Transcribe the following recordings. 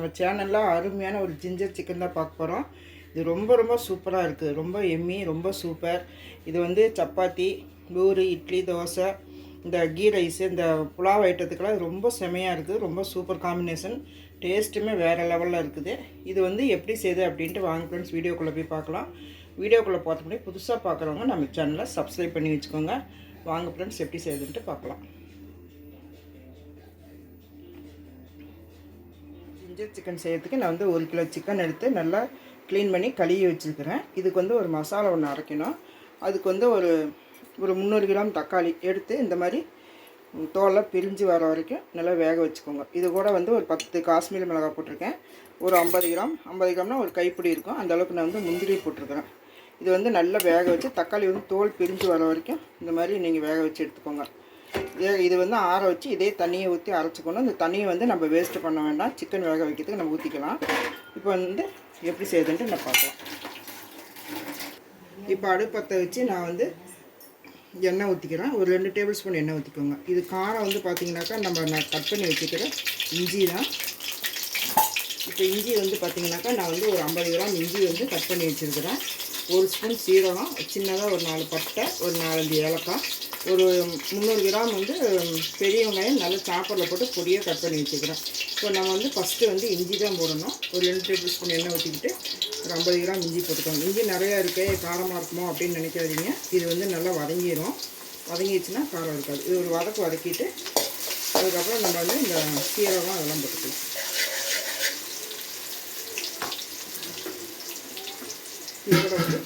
நம்ம சேனலில் அருமையான ஒரு ஜிஞ்சர் சிக்கன் தான் பார்க்க போகிறோம். இது ரொம்ப ரொம்ப சூப்பராக இருக்குது. ரொம்ப எம்மி, ரொம்ப சூப்பர். இது வந்து சப்பாத்தி, பூரி, இட்லி, தோசை, இந்த கீ ரைஸு, இந்த புலாவ் ஐட்டத்துக்கெல்லாம் ரொம்ப செமையாக இருக்குது. ரொம்ப சூப்பர் காம்பினேஷன். டேஸ்ட்டுமே வேறு லெவலில் இருக்குது. இது வந்து எப்படி செய்யுது அப்படின்ட்டு வாங்க ஃப்ரெண்ட்ஸ், வீடியோக்குள்ளே போய் பார்க்கலாம். வீடியோக்குள்ளே பார்த்த முடியும் புதுசாக பார்க்குறவங்க நம்ம சேனலை சப்ஸ்கிரைப் பண்ணி வச்சுக்கோங்க. வாங்க ஃப்ரெண்ட்ஸ், எப்படி செய்யுதுன்ட்டு பார்க்கலாம். ஜிஞ்சர் சிக்கன் செய்யறதுக்கு நான் வந்து 1 கிலோ சிக்கன் எடுத்து நல்லா க்ளீன் பண்ணி கழுவி வச்சுருக்கிறேன். இதுக்கு வந்து ஒரு மசாலா ஒன்று அரைக்கணும். அதுக்கு வந்து ஒரு 300 கிராம் தக்காளி எடுத்து இந்த மாதிரி தோலை பிரிஞ்சு வர வரைக்கும் நல்லா வேக வச்சுக்கோங்க. இது கூட வந்து ஒரு 10 காஷ்மீரி மிளகாய் போட்டிருக்கேன். ஒரு 50 கிராம்னா ஒரு கைப்பிடி இருக்கும், அந்த அளவுக்கு நான் வந்து முந்திரி போட்டிருக்கிறேன். இது வந்து நல்லா வேக வச்சு தக்காளி வந்து தோல் பிரிஞ்சு வர வரைக்கும் இந்த மாதிரி நீங்கள் வேக வச்சு எடுத்துக்கோங்க. இது வந்து ஆற வச்சு இதே தண்ணியை ஊற்றி அரைச்சிக்கணும். இந்த தண்ணியை வந்து நம்ம வேஸ்ட்டு பண்ண வேண்டாம். சிக்கன் வேக வைக்கிறதுக்கு நம்ம ஊற்றிக்கலாம். இப்போ வந்து எப்படி செய்யுதுன்ட்டு நான் பார்க்கலாம். இப்போ அடுப்பத்தை வச்சு நான் வந்து எண்ணெய் ஊற்றிக்கிறேன். ஒரு 2 டேபிள் ஸ்பூன் எண்ணெய் ஊற்றிக்கோங்க. இது காரம் வந்து பார்த்திங்கனாக்கா நான் கட் பண்ணி வச்சுக்கிற இஞ்சி தான். இப்போ இஞ்சி வந்து பார்த்திங்கனாக்கா நான் வந்து ஒரு 50 கிராம் இஞ்சி வந்து கட் பண்ணி வச்சுருக்கிறேன். 1 ஸ்பூன் சீரகம், சின்னதாக ஒரு 4 பட்டை, ஒரு 4-5 ஏலக்காய், ஒரு 300 கிராம் வந்து பெரிய வெங்காயம் நல்லா சாப்பரில் போட்டு பொடியாக கட் பண்ணி வச்சுக்கிறேன். இப்போ நம்ம வந்து ஃபஸ்ட்டு வந்து இஞ்சி தான் போடணும். ஒரு 2 டேபிள் ஸ்பூன் எண்ணெய் ஊற்றிக்கிட்டு ஒரு 50 கிராம் இஞ்சி போட்டுக்கோங்க. இஞ்சி நிறையா இருக்கே காரமாக இருக்குமோ அப்படின்னு நினைக்காதீங்க. இது வந்து நல்லா வதங்கிடும். வதங்கிடுச்சுன்னா காரம் இருக்காது. இது ஒரு வதக்கிட்டு அதுக்கப்புறம் நம்ம வந்து இந்த சீரகம் அதெல்லாம் போட்டுக்கலாம். இதோட வந்து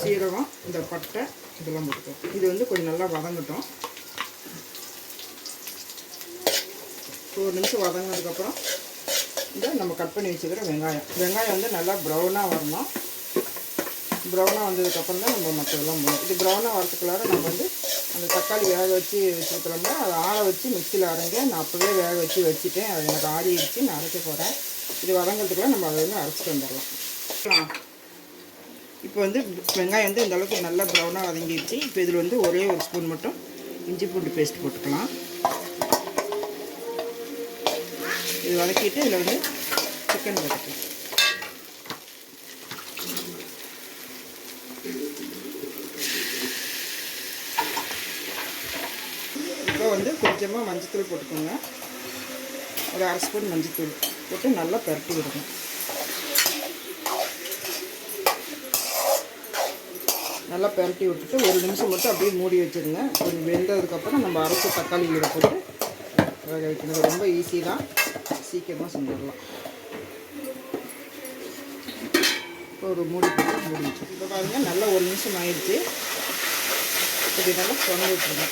சீரகம், இந்த பட்டை இதெல்லாம் போட்டுக்கோம். இது வந்து கொஞ்சம் நல்லா வதங்கட்டும். 1 நிமிஷம் வதங்கினதுக்கப்புறம் இந்த நம்ம கட் பண்ணி வச்சுக்கிற வெங்காயம் வந்து நல்லா ப்ரௌனாக வரணும். ப்ரௌனாக வந்ததுக்கப்புறம் தான் நம்ம மற்றதெல்லாம் போடணும். இது ப்ரௌனாக வரதுக்குள்ளார நம்ம வந்து அந்த தக்காளி வேக வச்சு வச்சுருக்கிறோம்னா அதை ஆற வச்சு மிக்சியில் அரைங்க. நான் அப்போவே வேக வச்சுட்டேன். அது எனக்கு ஆறிடுச்சு. நான் அரைக்க போகிறேன். இது வதங்கிறதுக்குள்ள நம்ம அதை வந்து அரைச்சிட்டு வந்துடலாம். இப்போ வந்து வெங்காயம் வந்து இந்த அளவுக்கு நல்லா ப்ரௌனாக வதங்கிடுச்சு. இப்போ இதில் வந்து ஒரே 1 ஸ்பூன் மட்டும் இஞ்சி பூண்டு பேஸ்ட் போட்டுக்கலாம். இது வதக்கிட்டு இதில் வந்து சிக்கன் போட்டுக்கலாம். இப்போ வந்து கொஞ்சமாக மஞ்சத்தூள் போட்டுக்கோங்க. ஒரு 1/2 ஸ்பூன் மஞ்சத்தூள் போட்டு நல்லா பரட்டி விடணும். நல்லா பரட்டி விட்டுட்டு 1 நிமிஷம் மட்டும் அப்படியே மூடி வச்சுருங்க. கொஞ்சம் வெந்ததுக்கப்புறம் நம்ம அரைச்ச தக்காளியில் போட்டு வேக வைக்கணும். ரொம்ப ஈஸி தான், சீக்கிரமாக செஞ்சிடலாம். இப்போ ஒரு மூடி வச்சு இப்போ பாருங்கள் நல்லா 1 நிமிஷம் ஆயிடுச்சு. இப்படி நல்லா சொன்ன விட்டுருங்க.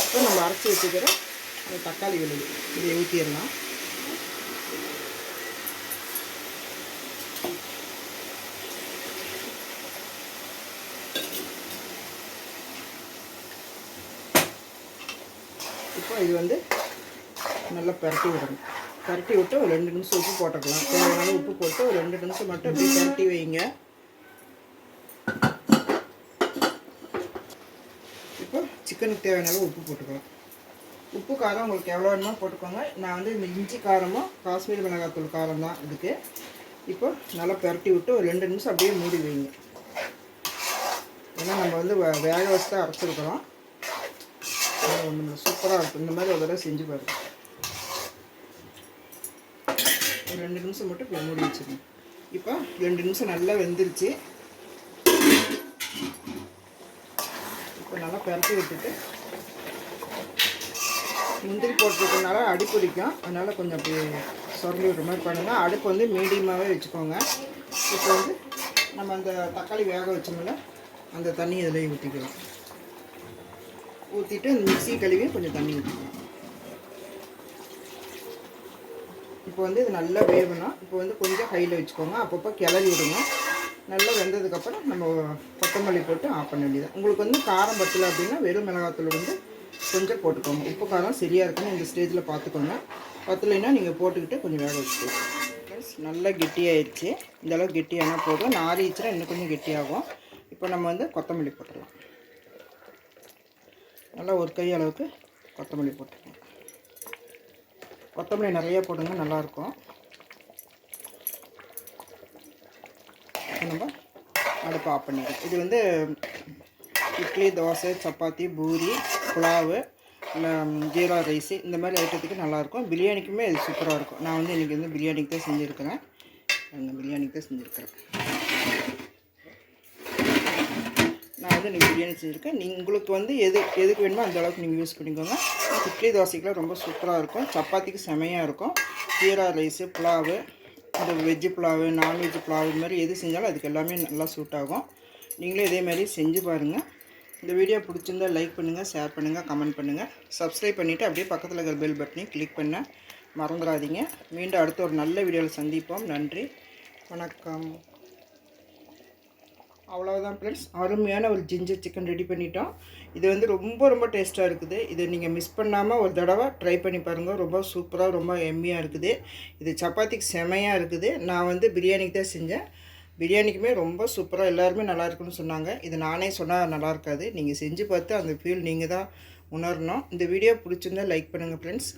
இப்போ நம்ம அரைச்சி வச்சுக்கிற அந்த தக்காளி விழுது இதை ஊற்றிடலாம். இப்போ இது வந்து நல்லா பரட்டி விடணும். பரட்டி விட்டு ஒரு 2 நிமிஷம் உப்பு போட்டுக்கலாம். தேவையான உப்பு போட்டு ஒரு 2 நிமிஷம் மட்டும் இப்படி பரட்டி வைங்க. இப்போ சிக்கனுக்கு தேவையான அளவு உப்பு போட்டுக்கலாம். உப்பு காரம் உங்களுக்கு எவ்வளோ வேணுமோ போட்டுக்கோங்க. நான் வந்து இந்த இஞ்சி காரமும் காஷ்மீரி மிளகாத்தூள் காரம் தான் இதுக்கு. இப்போ நல்லா பரட்டி விட்டு ஒரு 2 நிமிஷம் அப்படியே மூடி வைங்க. ஏன்னா நம்ம வந்து வேக வச்சு தான் அரைச்சிருக்கிறோம். ஒன்று சூப்பராக இருக்கும். இந்த மாதிரி ஒரு தடவை செஞ்சு பாருங்க. ஒரு 2 நிமிஷம் மட்டும் இப்போ மூடி வச்சுருங்க. இப்போ 2 நிமிஷம் நல்லா வெந்துருச்சு. இப்போ நல்லா பரட்டி விட்டுட்டு முந்திரி போட்டுருக்கனால அடி பிடிக்கும். அதனால் கொஞ்சம் அப்படி சொரண்டி விடுற மாதிரி பண்ணுங்கள். அடுப்பு வந்து மீடியமாகவே வச்சுக்கோங்க. இப்போ வந்து நம்ம அந்த தக்காளி வேக வச்சோம்ல அந்த தண்ணி இதில் ஊற்றிக்கலாம். ஊற்றிட்டு அந்த மிக்ஸி கழுவி கொஞ்சம் தண்ணி ஊற்றிக்கலாம். இப்போ வந்து இது நல்லா வேகணும். இப்போ வந்து கொஞ்சம் ஹையில் வச்சுக்கோங்க. அப்பப்போ கிளறி விடுங்க. நல்லா வெந்ததுக்கப்புறம் நம்ம கொத்தமல்லி போட்டு ஆஃப் பண்ண வேண்டியது. உங்களுக்கு வந்து காரம் பத்தலை அப்படின்னா வெறும் மிளகாத்தூள் வந்து கொஞ்சம் போட்டுக்கோங்க. உப்பு காரம் சரியாக இருக்குன்னு இந்த ஸ்டேஜில் பார்த்துக்கோங்க. பத்தலைன்னா நீங்கள் போட்டுக்கிட்டு கொஞ்சம் வேக வச்சுக்கோங்க. நல்லா கெட்டியாகிடுச்சு. இந்தளவுக்கு கெட்டியானால் போதும். நாரிச்சுன்னா இன்னும் கொஞ்சம் கெட்டியாகும். இப்போ நம்ம வந்து கொத்தமல்லி போட்டுடலாம். நல்லா ஒரு கை அளவுக்கு கொத்தமல்லி போட்டுக்கலாம். கொத்தமல்லி நிறையா போடுங்க, நல்லாயிருக்கும். நம்ம அடுப்பு ஆஃப் பண்ணிடுறோம். இது வந்து இட்லி, தோசை, சப்பாத்தி, பூரி, புலாவு, ஜீரா ரைஸு இந்த மாதிரி ஐட்டத்துக்கு நல்லாயிருக்கும். பிரியாணிக்குமே இது சூப்பராக இருக்கும். நான் வந்து இன்றைக்கி வந்து பிரியாணிக்கு தான் செஞ்சுருக்கிறேன். பிரியாணிக்கு தான் செஞ்சுருக்கிறேன். நான் வந்து இன்றைக்கி பிரியாணி செஞ்சுருக்கேன். உங்களுக்கு வந்து எதுக்கு வேணுமோ அந்த அளவுக்கு நீங்கள் யூஸ் பண்ணிக்கோங்க. இட்லி தோசைக்கெலாம் ரொம்ப சூப்பராக இருக்கும். சப்பாத்திக்கு செமையாக இருக்கும். ஜீரா ரைஸு, புலாவு, இந்த வெஜ்ஜு புலாவு, நான்வெஜ்ஜு புலாவு இது மாதிரி எது செஞ்சாலும் அதுக்கு எல்லாமே நல்லா சூட் ஆகும். நீங்களே இதேமாதிரி செஞ்சு பாருங்கள். இந்த வீடியோ பிடிச்சிருந்தால் லைக் பண்ணுங்கள், ஷேர் பண்ணுங்கள், கமெண்ட் பண்ணுங்கள். சப்ஸ்கிரைப் பண்ணிவிட்டு அப்படியே பக்கத்தில் இருக்கிற பெல் பட்டனையும் கிளிக் பண்ண மறந்துடாதீங்க. மீண்டும் அடுத்த ஒரு நல்ல வீடியோவில் சந்திப்போம். நன்றி, வணக்கம். அவ்வளோதான் ஃப்ரெண்ட்ஸ், அருமையான ஒரு ஜிஞ்சர் சிக்கன் ரெடி பண்ணிட்டோம். இது வந்து ரொம்ப டேஸ்ட்டாக இருக்குது. இதை நீங்கள் மிஸ் பண்ணாமல் ஒரு தடவை ட்ரை பண்ணி பாருங்கள். ரொம்ப சூப்பராக, ரொம்ப எம்மியாக இருக்குது. இது சப்பாத்திக்கு செமையாக இருக்குது. நான் வந்து பிரியாணிக்கு தான் செஞ்சேன். பிரியாணிக்குமே ரொம்ப சூப்பராக, எல்லாருமே நல்லா இருக்குன்னு சொன்னாங்க. இது நானே சொன்னால் நல்லா இருக்காது. நீங்கள் செஞ்சு பார்த்து அந்த ஃபீல் நீங்கள் தான் உணரணும். இந்த வீடியோ பிடிச்சிருந்தால் லைக் பண்ணுங்கள் ஃப்ரெண்ட்ஸ்.